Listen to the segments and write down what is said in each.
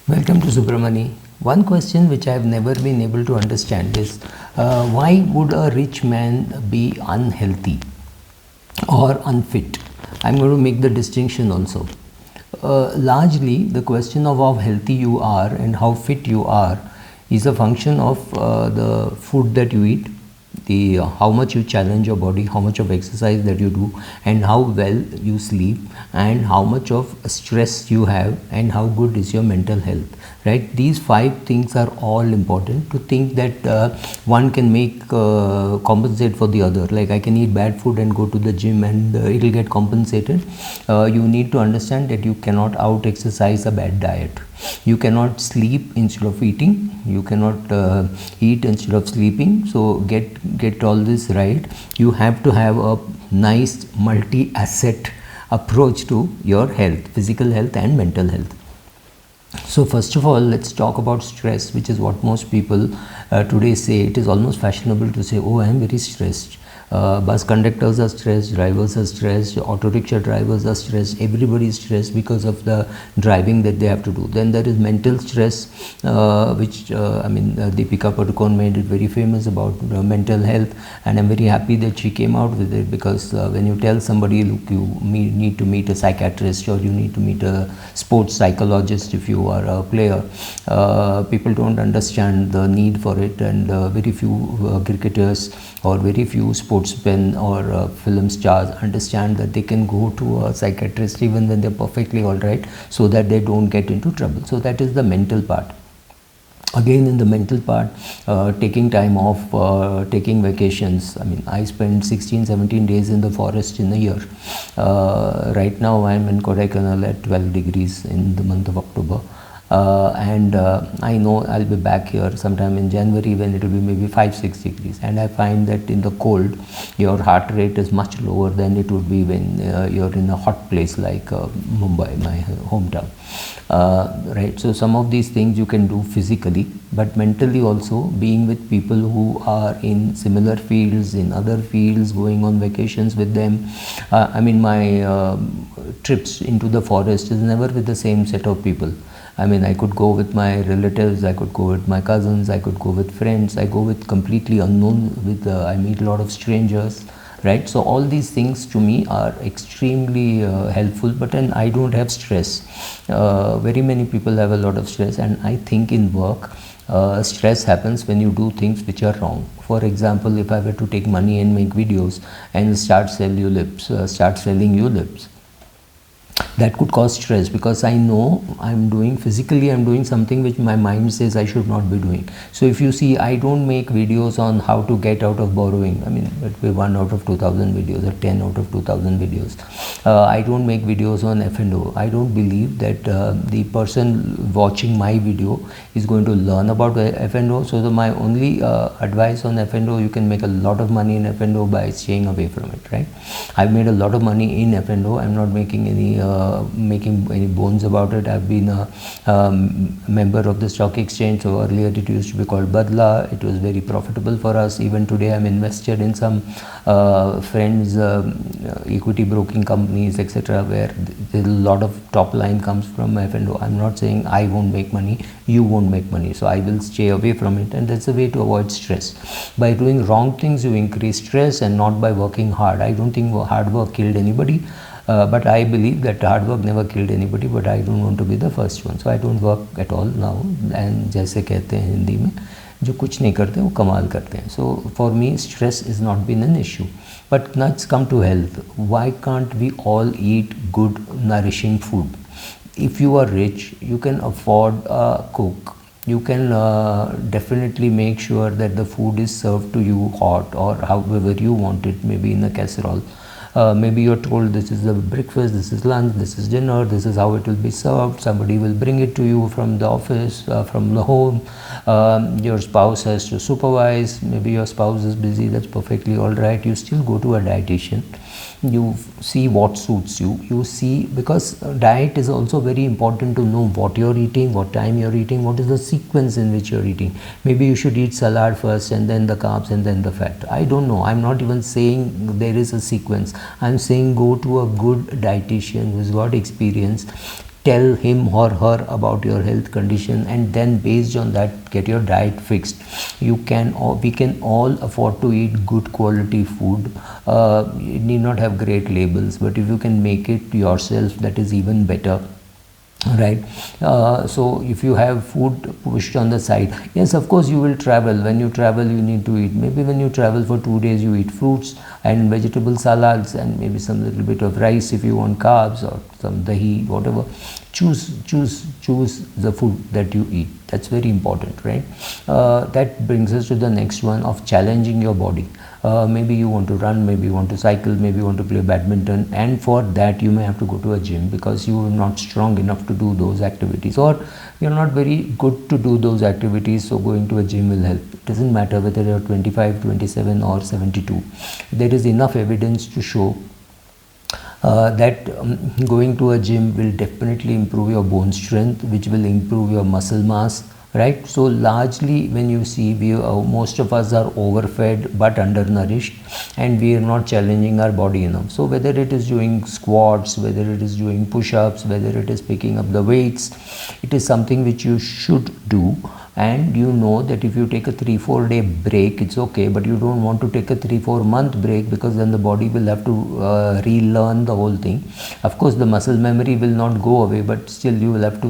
Welcome to Subramani. One question which I have never been able to understand is why would a rich man be unhealthy or unfit? I'm going to make the distinction also. Largely, the question of how healthy you are and how fit you are is a function of the food that you eat, the how much you challenge your body, how much of exercise that you do, and how well you sleep, and how much of stress you have, and how good is your mental health. Right? These five things are all important. To think that one can make compensate for the other, like I can eat bad food and go to the gym and it will get compensated. You need to understand that you cannot out exercise a bad diet. You cannot sleep instead of eating. You cannot eat instead of sleeping. So get all this right. You have to have a nice multi-asset approach to your health, physical health and mental health. So first of all, let's talk about stress, which is what most people today say. It is almost fashionable to say, oh, I am very stressed. Bus conductors are stressed, drivers are stressed, auto rickshaw drivers are stressed, everybody is stressed because of the driving that they have to do. Then there is mental stress, which Deepika Padukone made it very famous about mental health, and I'm very happy that she came out with it, because when you tell somebody, look, you need to meet a psychiatrist or you need to meet a sports psychologist if you are a player, people don't understand the need for it, and very few cricketers or very few sportsmen or film stars understand that they can go to a psychiatrist even when they're perfectly all right, so that they don't get into trouble. So that is the mental part. Again, in the mental part, taking time off, taking vacations. I mean, I spend 16-17 days in the forest in a year. Right now I'm in Kodaikanal at 12 degrees in the month of October. And I know I'll be back here sometime in January when it will be maybe 5-6 degrees, and I find that in the cold your heart rate is much lower than it would be when you're in a hot place like Mumbai, my hometown. Right, so some of these things you can do physically, but mentally also, being with people who are in similar fields, in other fields, going on vacations with them. My trips into the forest is never with the same set of people. I mean, I could go with my relatives, I could go with my cousins, I could go with friends, I go with completely unknown, I meet a lot of strangers, right? So all these things to me are extremely helpful, but then I don't have stress. Very many people have a lot of stress, and I think in work, stress happens when you do things which are wrong. For example, if I were to take money and make videos and start selling ULIPs, that could cause stress, because I know I'm doing something which my mind says I should not be doing. So if you see, I don't make videos on how to get out of borrowing. I mean, it will be 1 out of 2000 videos or 10 out of 2000 videos. I don't make videos on F&O. I don't believe that the person watching my video is going to learn about F&O. So my only advice on F&O, you can make a lot of money in F&O by staying away from it, right? I've made a lot of money in F&O. I'm not making any bones about it. I've been a member of the stock exchange. So earlier it used to be called Badla. It was very profitable for us. Even today I'm invested in some friends equity broking companies, etc., where a lot of top line comes from F&O. I'm not saying I won't make money, you won't make money, so I will stay away from it, and that's a way to avoid stress. By doing wrong things you increase stress, and not by working hard. I don't think hard work killed anybody. But I believe that hard work never killed anybody, but I don't want to be the first one. So I don't work at all now, and जैसे कहते हैं हिंदी में, जो कुछ नहीं करते वो कमाल करते हैं. So for me, stress has not been an issue. But let's come to health. Why can't we all eat good, nourishing food? If you are rich, you can afford a cook. You can definitely make sure that the food is served to you hot or however you want it, maybe in a casserole. Maybe you're told this is the breakfast, this is lunch, this is dinner, this is how it will be served. Somebody will bring it to you from the office, from the home. Your spouse has to supervise. Maybe your spouse is busy, that's perfectly all right. You still go to a dietitian. You see what suits you. You see, because diet is also very important to know what you're eating, what time you're eating, what is the sequence in which you're eating. Maybe you should eat salad first and then the carbs and then the fat. I don't know. I'm not even saying there is a sequence. I'm saying go to a good dietitian who's got experience. tell him or her about your health condition, and then based on that get your diet fixed. We can all afford to eat good quality food. You need not have great labels, but if you can make it yourself, that is even better, right? So if you have food pushed on the side, yes, of course you will travel. When you travel, you need to eat. Maybe when you travel for 2 days, you eat fruits and vegetable salads and maybe some little bit of rice if you want carbs, or some dahi, whatever. Choose the food that you eat. That's very important, right? That brings us to the next one of challenging your body. Maybe you want to run, maybe you want to cycle, maybe you want to play badminton, and for that you may have to go to a gym because you are not strong enough to do those activities, or you're not very good to do those activities, so going to a gym will help. It doesn't matter whether you're 25, 27 or 72. There is enough evidence to show that going to a gym will definitely improve your bone strength, which will improve your muscle mass, right? So largely when you see, most of us are overfed but undernourished, and we are not challenging our body enough. So whether it is doing squats, whether it is doing push-ups, whether it is picking up the weights, it is something which you should do. And you know that if you take a 3-4 day break, it's okay, but you don't want to take a 3-4 month break, because then the body will have to relearn the whole thing. Of course the muscle memory will not go away, but still you will have to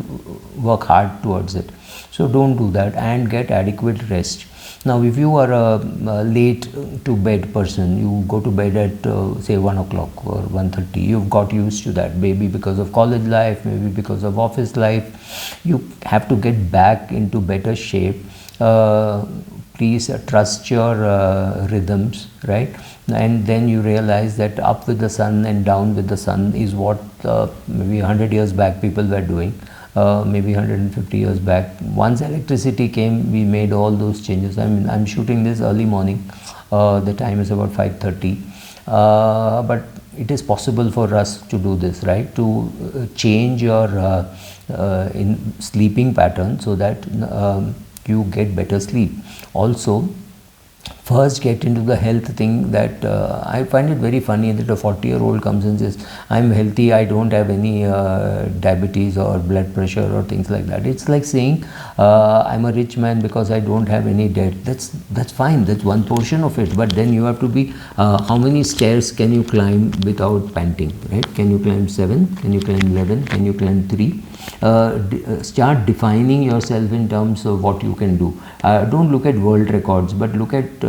work hard towards it. So don't do that, and get adequate rest. Now if you are a late to bed person, you go to bed at say 1 o'clock or 1:30, you've got used to that, maybe because of college life, maybe because of office life. You have to get back into better shape. Please trust your rhythms, right? And then you realize that up with the sun and down with the sun is what maybe 100 years back people were doing. Maybe 150 years back, once electricity came, we made all those changes. I mean, I'm shooting this early morning. The time is about 5:30, but it is possible for us to do this, right? To change your in sleeping pattern so that you get better sleep. Also, first get into the health thing. That I find it very funny that a 40-year-old comes and says, I'm healthy, I don't have any diabetes or blood pressure or things like that. It's like saying I'm a rich man because I don't have any debt. That's fine, that's one portion of it, but then you have to be how many stairs can you climb without panting, right? Can you climb 7? Can you climb 11? Can you climb 3? Start defining yourself in terms of what you can do. Don't look at world records, but look at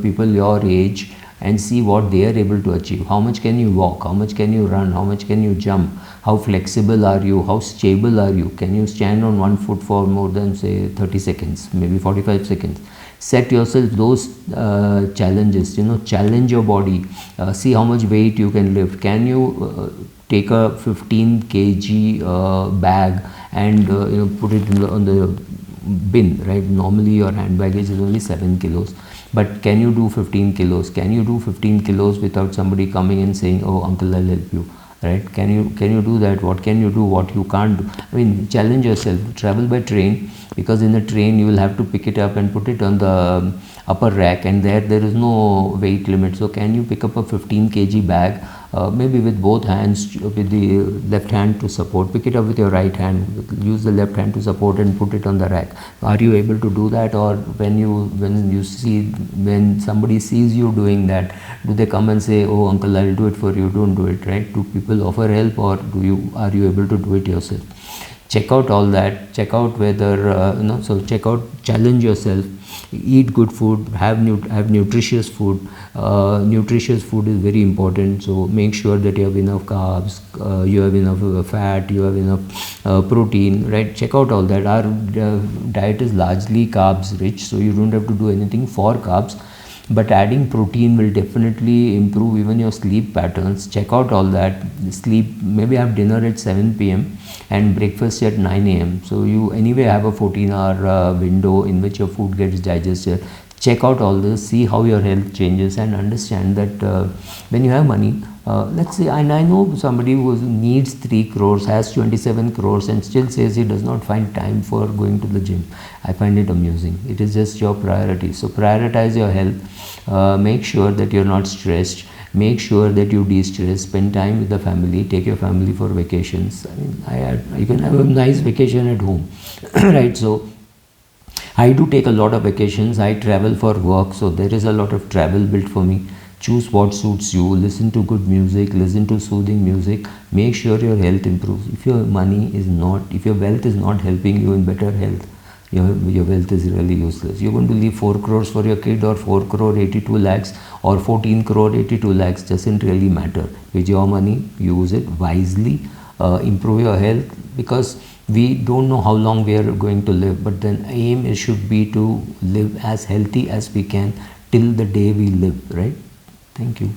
people your age and see what they are able to achieve. How much can you walk? How much can you run? How much can you jump? How flexible are you? How stable are you? Can you stand on one foot for more than say 30 seconds, maybe 45 seconds? Set yourself those challenges, challenge your body. See how much weight you can lift. Can you take a 15 kg bag and put it on the bin, right? Normally your hand baggage is only 7 kilos, but can you do 15 kilos? Can you do 15 kilos without somebody coming and saying, oh uncle, I'll help you, right? Can you do that? What can you do, what you can't do? I mean, challenge yourself. Travel by train, because in the train you will have to pick it up and put it on the upper rack, and there is no weight limit. So can you pick up a 15 kg bag, maybe with both hands, with the left hand to support, pick it up with your right hand, use the left hand to support and put it on the rack? Are you able to do that? Or when somebody sees you doing that, do they come and say, oh uncle, I'll do it for you? Don't do it, right? Do people offer help, or are you able to do it yourself? Check out all that. Check out whether so check out, challenge yourself, eat good food, have nutritious food. Nutritious food is very important, so make sure that you have enough carbs, you have enough fat, you have enough protein, right? Check out all that. Our diet is largely carbs rich, so you don't have to do anything for carbs, but adding protein will definitely improve even your sleep patterns. Check out all that. Sleep, maybe have dinner at 7 p.m. and breakfast at 9 a.m. so you anyway have a 14-hour window in which your food gets digested. Check out all this, see how your health changes, and understand that when you have money, let's say, and I know somebody who needs 3 crores, has 27 crores and still says he does not find time for going to the gym. I find it amusing. It is just your priority. So prioritize your health. Make sure that you're not stressed. make sure that you de-stress, spend time with the family, take your family for vacations. I mean, you can have a nice vacation at home, right? So I do take a lot of vacations. I travel for work, so there is a lot of travel built for me. Choose what suits you. Listen to good music. Listen to soothing music. Make sure your health improves. If your money is not, if your wealth is not helping you in better health, your wealth is really useless. You're going to leave 4 crores for your kid, or 4 crore 82 lakhs, or 14 crore 82 lakhs, doesn't really matter. With your money, use it wisely, improve your health, because we don't know how long we are going to live, but then aim should be to live as healthy as we can till the day we live, right? Thank you.